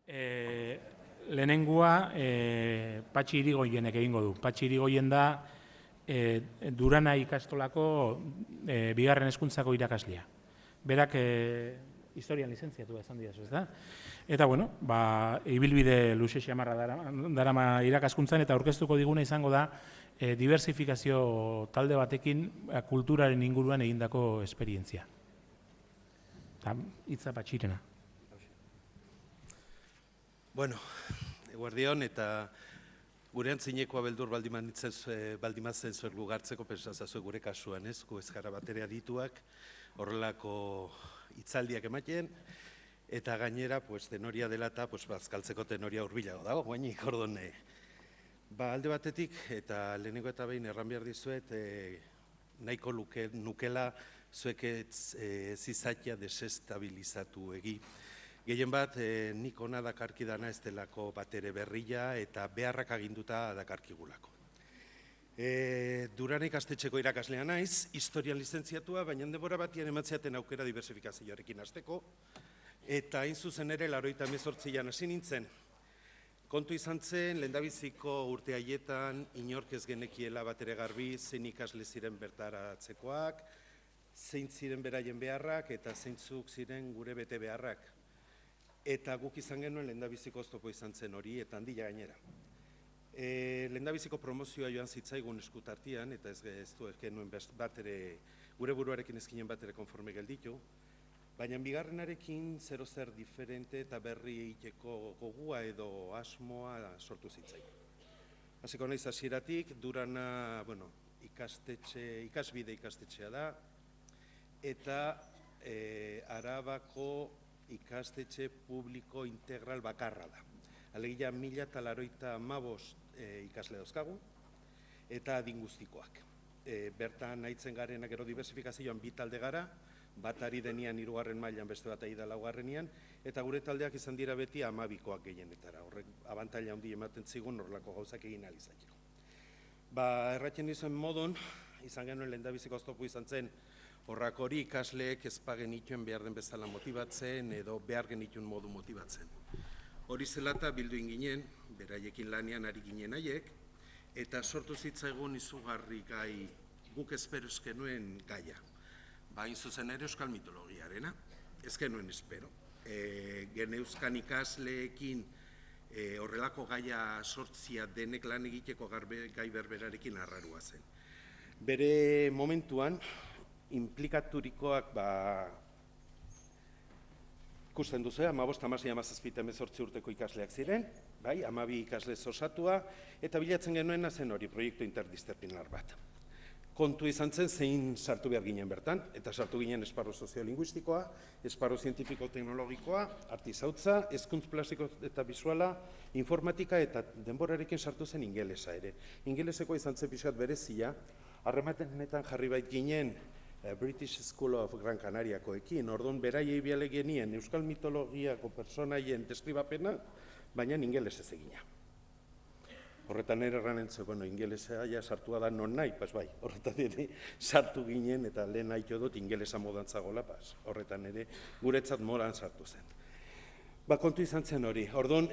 Lehenengua Patxi Irigoienek egingo du. Patxi Irigoien da Durana ikastolako bigarren hezkuntzako irakaslea. Berak historian lizentziatua esan didazu, ez da? Eta, bueno, ibilbide luze xamarra darama irakaskuntzan eta aurkeztuko diguna izango da diversifikazio talde batekin kulturaren inguruan egindako esperientzia. Hitza Patxirena. Bueno, eguerdion eta gure antzinekoa beldur baldimazen zuek gugartzeko pentsazazue gure kasuan, ez? Gu ez gara batere adituak, horrelako hitzaldiak ematen, eta gainera, tenoria dela eta bazkaltzeko tenoria hurbilago dago, guainik ordon. Alde batetik, eta lehenengo eta behin erran behar dizuet, nahiko nukela zuek zizatia desestabilizatu egi. Gehien bat, nik ona dakarkidana ez delako batere berria eta beharrak aginduta dakarkigulako. Duran ikastetxeko irakaslea naiz, historian lizentziatua, baina denbora batian ematzeaten aukera diversifikazioarekin hasteko, eta hain zuzen ere 98an hasi nintzen. Kontu izan zen, lehendabiziko urte haietan, inork ez genekiela batere garbi, zein ikasle ziren bertaratzekoak, zein ziren beraien beharrak eta zeintzuk ziren gure bete beharrak. Eta guk izan genuen lehendabiziko oztopo izan zen hori, eta handia gainera. Lehendabiziko promozioa joan zitzaigun eskutartian, eta ez du genuen batere, gure buruarekin ezkinen batere konforme gelditu, baina bigarrenarekin zero zer diferente eta berri egiteko gogua edo asmoa sortu zitzaigun. Hasiko naiz hasieratik, Durana, ikasbide ikastetxea da, eta Arabako ikastetxe publiko integral bakarra da. Alegia 1085 ikasle dauzkagu eta adin guztikoak. Bertan nahitzen garenak gero diversifikazioan bi talde gara, bat ari denian 3. mailan beste bat ari da 4. eta gure taldeak izan dira beti 12koak gehienetara. Horrek abantaila handi ematen zigun horrelako gauzak egin ahal izateko. Erratzen izan modun, izan genuen lehendabiziko oztopo izan zen, horrak hori ikasleek ez genituen behar den bezala motibatzen edo behar genituen modu motibatzen. Hori zelata bildu inginen, beraiekin lanean ari ginen haiek, eta sortu zitzaigun izugarri gai guk espero ez genuen gaia. Hain zuzen ere euskal mitologiarena, ez genuen espero. Geneuzkan ikasleekin horrelako gaia sortzia denek lan egiteko gai berberarekin arrarua zen. Bere momentuan, implikaturikoak ikusten duzu, 15, 16, 17, 18 urteko ikasleak ziren, 12 ikasle osatua, eta bilatzen genuen zen hori, proiektu interdisziplinar bat. Kontu izan zen zein sartu behar ginen bertan, eta sartu ginen esparru soziolinguistikoa, esparru zientifiko-teknologikoa, artizautza, hezkuntz plastiko eta bisuala, informatika eta denborarekin sartu zen ingelesa ere. Ingeleseko izan zen pixkat berezia, harrematenetan jarri bait ginen British School of Gran Canariakoekin, orduan beraiei biale genien euskal mitologiako personaien deskribapena, baina ingelesez egina. Horretan ere erranentzeko, ingelesa sartua da non nahi, bai, horretan ere sartu ginen eta lehen haito dut ingelesa modan zagoela, horretan ere guretzat moran sartu zen. Kontu izan zen hori, orduan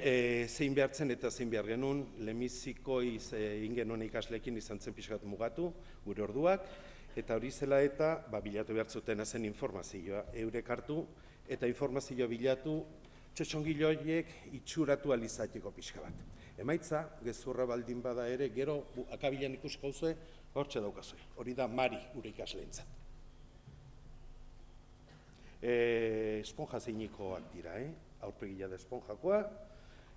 zein behartzen eta zein behar genuen, lehenbiziko ingenuen ikasleekin izan zen pixkat mugatu, gure orduak, eta hori zela eta bilatu behar zuten zen informazioa, eurek hartu eta informazioa bilatu txotxongilo horiek itxuratu alizateko pixka bat. Emaitza, gezurra baldin bada ere, gero akabilan ikusko zuen, hortxe daukazue. Hori da Mari gure ikasleentzat. Esponja zeinikoak dira, aurpegila da esponjakoa,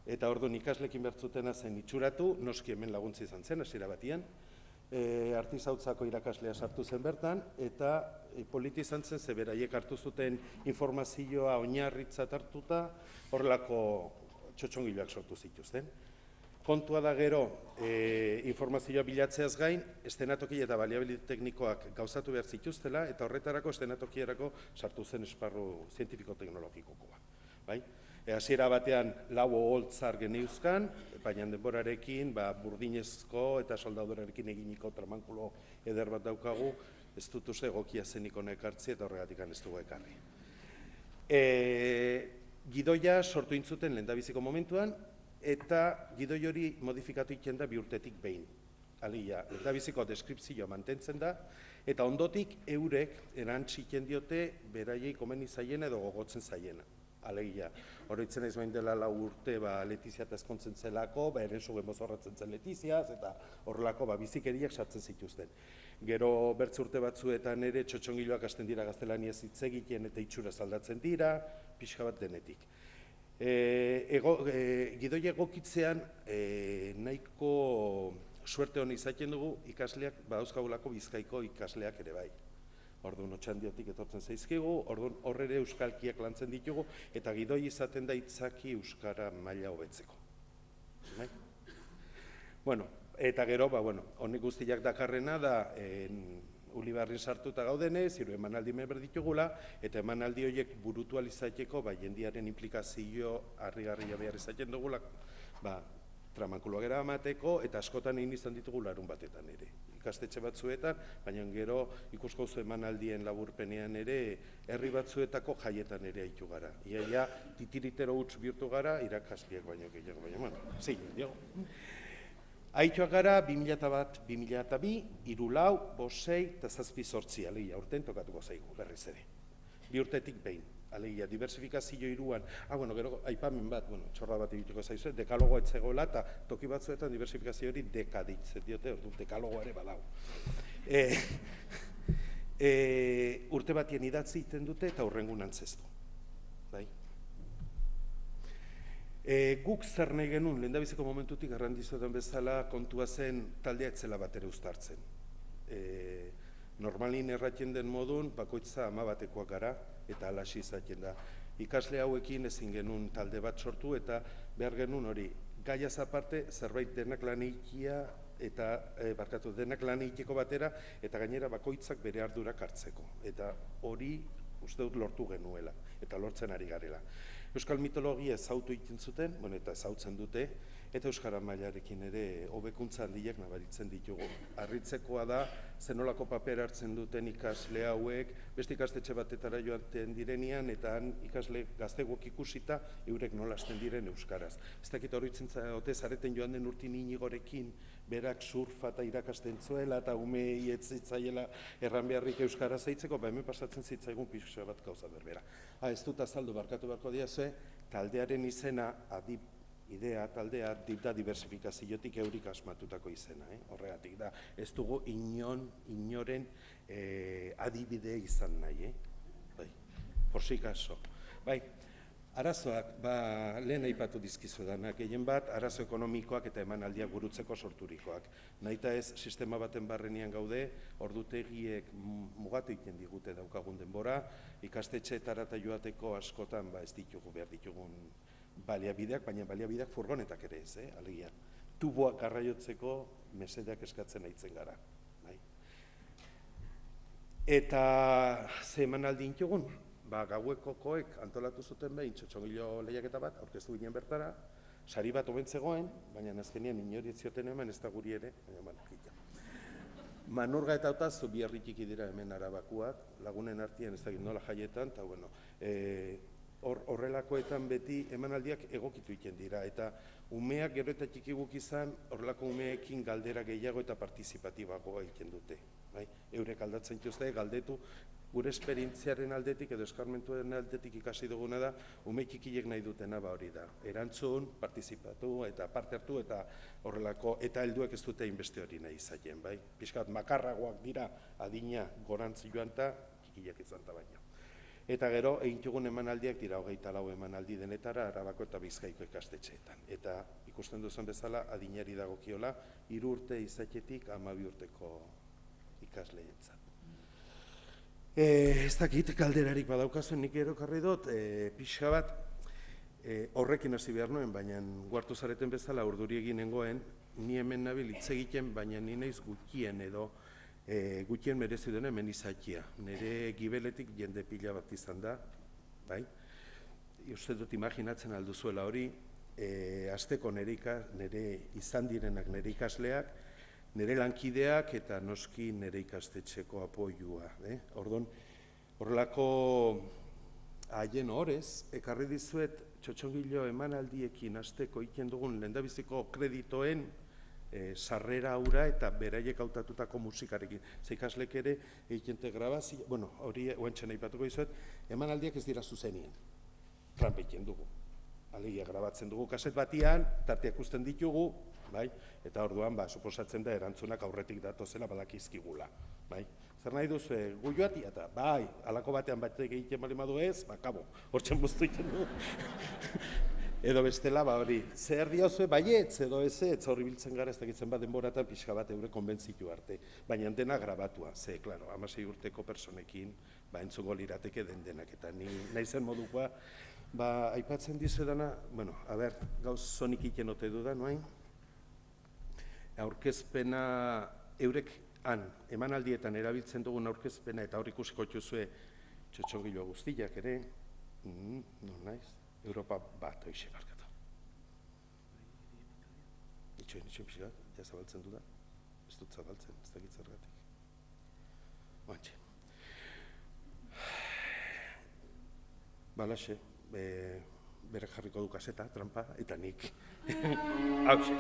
eta orduan ikaslekin bertzutena zen itxuratu, noski hemen laguntza izan zen, hasiera batian, artizautzako irakaslea sartu zen bertan, eta politi izan zen, ze beraiek hartu zuten informazioa oinarritzat hartuta, horrelako txotxongiloak sortu zituzten. Kontua da gero, informazioa bilatzeaz gain, estenatoki eta baliabilitate teknikoak gauzatu behar zituztela, eta horretarako estenatokierako sartu zen esparru zientifiko-teknologikokoa. Hasiera batean lau oholtzar geneuzkan, baina denborarekin burdinezko eta soldadorarekin eginiko tramankulo eder bat daukagu, ez dut uste egokia zenik honek hartzi eta horregatik ez dugu ekarri. Gidoia sortu intzuten lehendabiziko momentuan, eta gidoi hori modifikatu egiten da 2 urtetik behin. Alegia, lehendabiziko deskripzioa mantentzen da, eta ondotik eurek erantziten diote beraiei komeni zaiena edo gogotzen zaiena. Alegia, oroitzen ez bain dela 4 urte Letizia eta ezkontzen zelako, eren zugen mozorratzen zen Letiziaz, eta horrelako bizikeriak sartzen zituzten. Gero bertze urte batzuetan ere txotxongiloak hasten dira gaztelaniaz hitz egiten eta itxura aldatzen dira, pixka bat denetik. Gidoi egokitzean nahiko suerte honi izaten dugu ikasleak, badauzkagulako Bizkaiko ikasleak ere bai. Orduan Otxandiotik etortzen zaizkigu, orduan hor ere euskalkiak lantzen ditugu, eta gidoi izaten da itzaki euskara maila hobetzeko. Bueno, eta gero, honek guztiak dakarrena da, Ulibarrin sartuta gaudenez, hiru emanaldi meber ditugula, eta emanaldi horiek burutu alizateko, jendiaren implikazio harrigarria behar izaten dugula, tramankuloak eramateko, eta askotan egin izan ditugu larun batetan ere. Ikastetxe batzuetan, baina gero ikusko zu emanaldien laburpenean ere, herri batzuetako jaietan ere haitu gara. Iaia, titiritero huts bihurtu gara, irakasleak baino gehiago, baina, zein, diogu. Aituak gara 2001, 2002, 2004, 2006 eta 2008, alegia, urten tokatuko zaigu, berriz ere. 2 urtetik behin, alegia, diversifikazio iruan, gero, aipamen bat, txorra bat egiteko zaizu, dekalogoa etzegoela, eta toki batzuetan diversifikazio hori dekaditzen diote, orduan dekalogoa ere badau. Urte batien idatzi egiten dute, eta hurrengun antzestu. Guk zer nahi genuen, lehendabiziko momentutik errandizuetan bezala kontua zen taldea etzela bat ere uztartzen. Normalin erratzen den modun, bakoitza 11-koak gara, eta alasi izaten da. Ikasle hauekin ezin genuen talde bat sortu, eta behar genuen hori, gaiaz aparte, zerbait denak lan egitea, eta denak lan egiteko batera, eta gainera bakoitzak bere ardurak hartzeko. Eta hori uste dut lortu genuela, eta lortzen ari garela. Euskal mitologia ezautu egiten zuten, eta ezautzen dute, eta euskara mailarekin ere hobekuntza handiak nabaritzen ditugu. Harritzekoa da, zenolako paper hartzen duten ikasle hauek, beste ikastetxe batetara joaten direnean, eta han ikasle gazteguak ikusita, eurek nola hasten diren euskaraz. Ez dakit horitzen zareten joan den Urtin Inigorekin, berak surfa eta irakasten zuela, eta umei etzitzaiela erran beharrik euskara zaitzeko, hemen pasatzen zitzaigun pixka bat gauza berbera. Ez dut azaldu barkatu beharko diazue, taldearen izena, idea taldea, da diversifikaziotik eurik asmatutako izena. Horregatik da, ez dugu inoren adibide izan nahi. Por si caso. Arazoak, lehen aipatu dizkizu danak, gehien bat, arazo ekonomikoak eta emanaldiak burutzeko sorturikoak. Nahita ez, sistema baten barrenean gaude, ordutegiek mugatu egiten digute daukagun denbora, ikastetxeetara eta joateko askotan ez ditugu behar ditugun baliabideak, baina baliabideak furgonetak ere ez, alegia. Tuboak garraiotzeko mesedeak eskatzen aitzen gara. Eta ze emanaldi intugun? Gauekokoek antolatu zuten behin txotxongilo lehiaketa bat, aurkeztu ginen bertara, sari bat obentzegoen, baina azkenean inori ez zioten hemen, ez da guri ere, Manurga eta Otazu bi herritiki dira hemen Arabakoak, lagunen artean ez da nola jaietan, eta horrelakoetan beti emanaldiak egokitu egiten dira, eta umeak gero eta txikiguk izan, horrelako umeekin galdera gehiago eta partizipatibagoa egiten dute. Eurek aldatzen dituzte, galdetu, gure esperientziaren aldetik edo eskarmentuen aldetik ikasi duguna da, ume txikiek nahi dutena hori da. Erantzun, partizipatu eta parte hartu eta horrelako, eta helduek ez dute inbeste hori nahi izaten, bai? Piskat makarragoak dira adina gorantz joan eta txikiak izan eta baina. Eta gero, egin emanaldiak dira 24 emanaldi denetara Arabako eta Bizkaiko ikastetxeetan. Eta ikusten duzen bezala adinari dagokiola 3 urte izatetik 12 urteko ikasleentzat. Ez dakit, kalderarik badaukazuen nik erokarri dut, pixka bat, horrekin hasi behar nuen, baina guartu zareten bezala urduri egin nengoen, ni hemen nabil hitz egiten, baina ni naiz gutxien edo gutxien merezi duen hemen izatia. Nire gibeletik jende pila bat izan da, bai? Uste dut imaginatzen alduzuela hori, azteko nire izan direnak nire ikasleak, nire lankideak eta noski nire ikastetxeko apoiua. Orduan, horrelako haien horrez, ekarri dizuet txotxongilo emanaldiekin hasteko egiten dugun lehendabiziko kreditoen sarrera hura eta beraiek hautatutako musikarekin. Ze ikaslek ere egiten grabazio, bueno, hori oantxen aipatuko dizuet, emanaldiak ez dira zuzenien. Rampa egiten dugu. Alegia grabatzen dugu kaset batian, tarteak usten ditugu, bai? Eta orduan, suposatzen da erantzunak aurretik datozela badakizkigula, bai? Zer nahi duzu, gu joatia eta, bai, alako batean batek egiten bali madu ez, kabo, hortzen buztu egiten du. Edo bestela, hori, zer diozue, baietz, edo ez, horri biltzen gara, ez dakitzen bat denboratan pixka bat eure konbentzitu arte. Baina dena grabatua, ze, klaro, 16 urteko personekin, entzungo lirateke denak, eta nahi zen modukoa, aipatzen dizudana, bueno, a ber, gauz zonik iten ote dudan, noain? Aurkezpena, eurek emanaldietan erabiltzen dugun aurkezpena, eta hor ikusiko txuzue txotxongilo guztiak ere, no naiz, Europa bat hoxe barkatu. Itxoen pixka, ja zabaltzen dudan, ez dut zabaltzen, ez dakit zergatik. Bantxe. Balaxe, berak jarriko du kaseta, trampa, eta nik. Hauxe.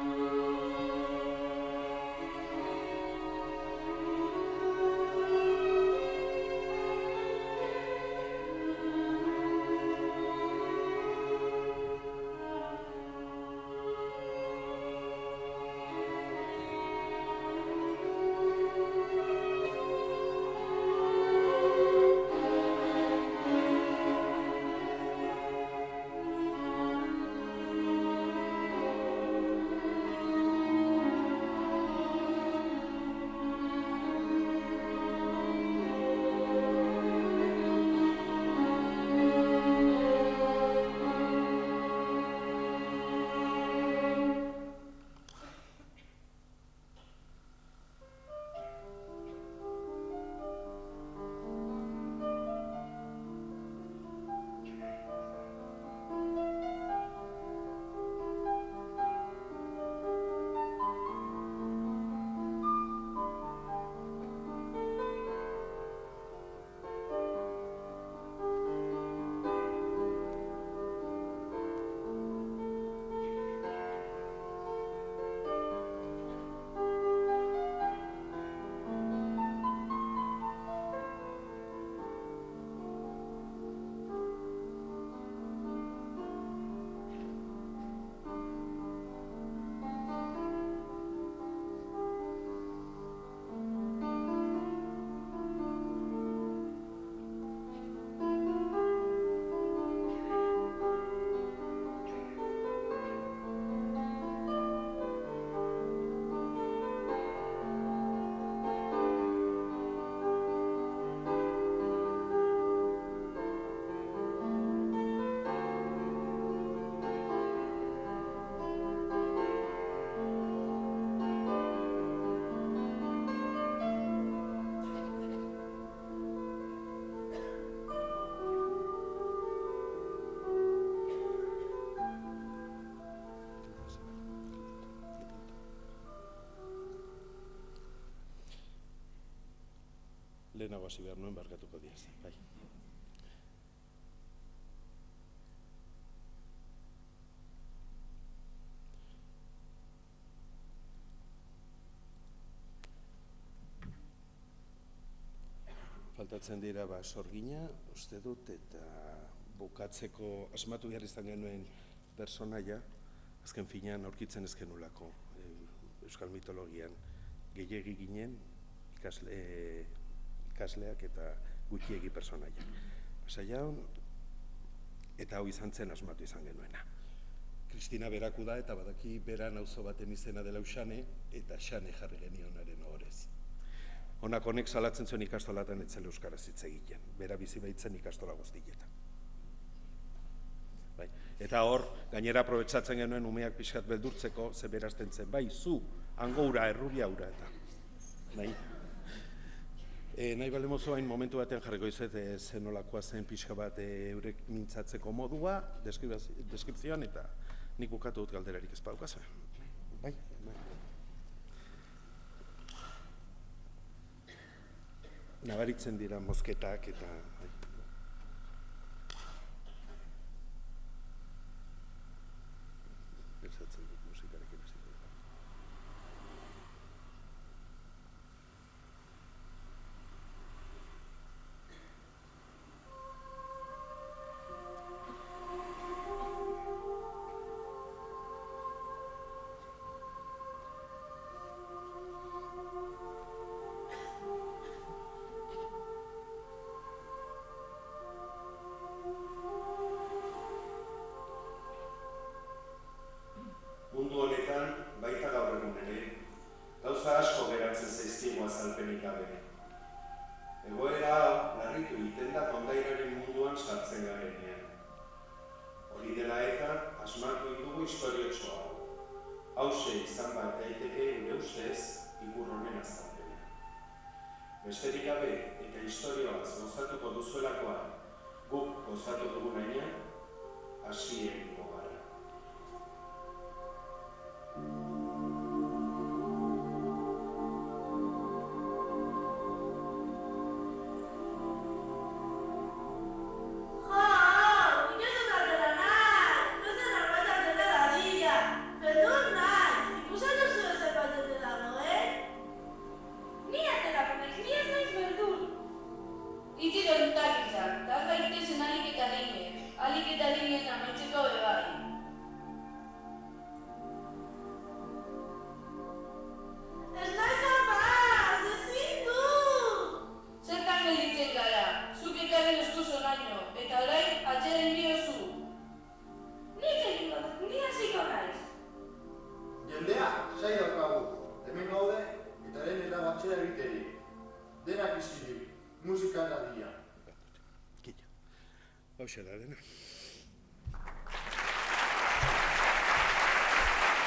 Lehenago hasi behar nuen barkatuko diaz, bai. Faltatzen dira sorgina, uste dut, eta bukatzeko asmatu behar izan genuen personaia, azken finean aurkitzen ez genulako euskal mitologian gehiegi ginen, ikasleak eta gutxiegi personaiak. Pasaia hon, eta hau izan zen asmatu izan genuena. Kristina beraku da eta badaki beran auzo baten izena dela Xane, eta Xane jarri genionaren horrez. Honak honek salatzen zuen ikastolatan etzela euskaraz hitz egiten, bera bizi baitzen ikastola guztietan. Eta hor, gainera aprobetsatzen genuen umeak pixkat beldurtzeko, ze berazten zen, bai, zu, hango ura, errubia ura, eta nahi bale mozo hain momentu batean jarriko izet zenolakoa zen pixka bat eurek mintzatzeko modua, deskripzioan, eta nik bukatu dut galderarik ez badukaz. Bai? Nabaritzen dira mozketak eta... leku historiotsoa. Hauxe izan bat daiteke gure ustez ikur honen azalpena. Besterik gabe eta historioaz gozatuko duzuelakoan, guk gozatu dugun ainean, hasi egingo gara. Hauxe da, dena.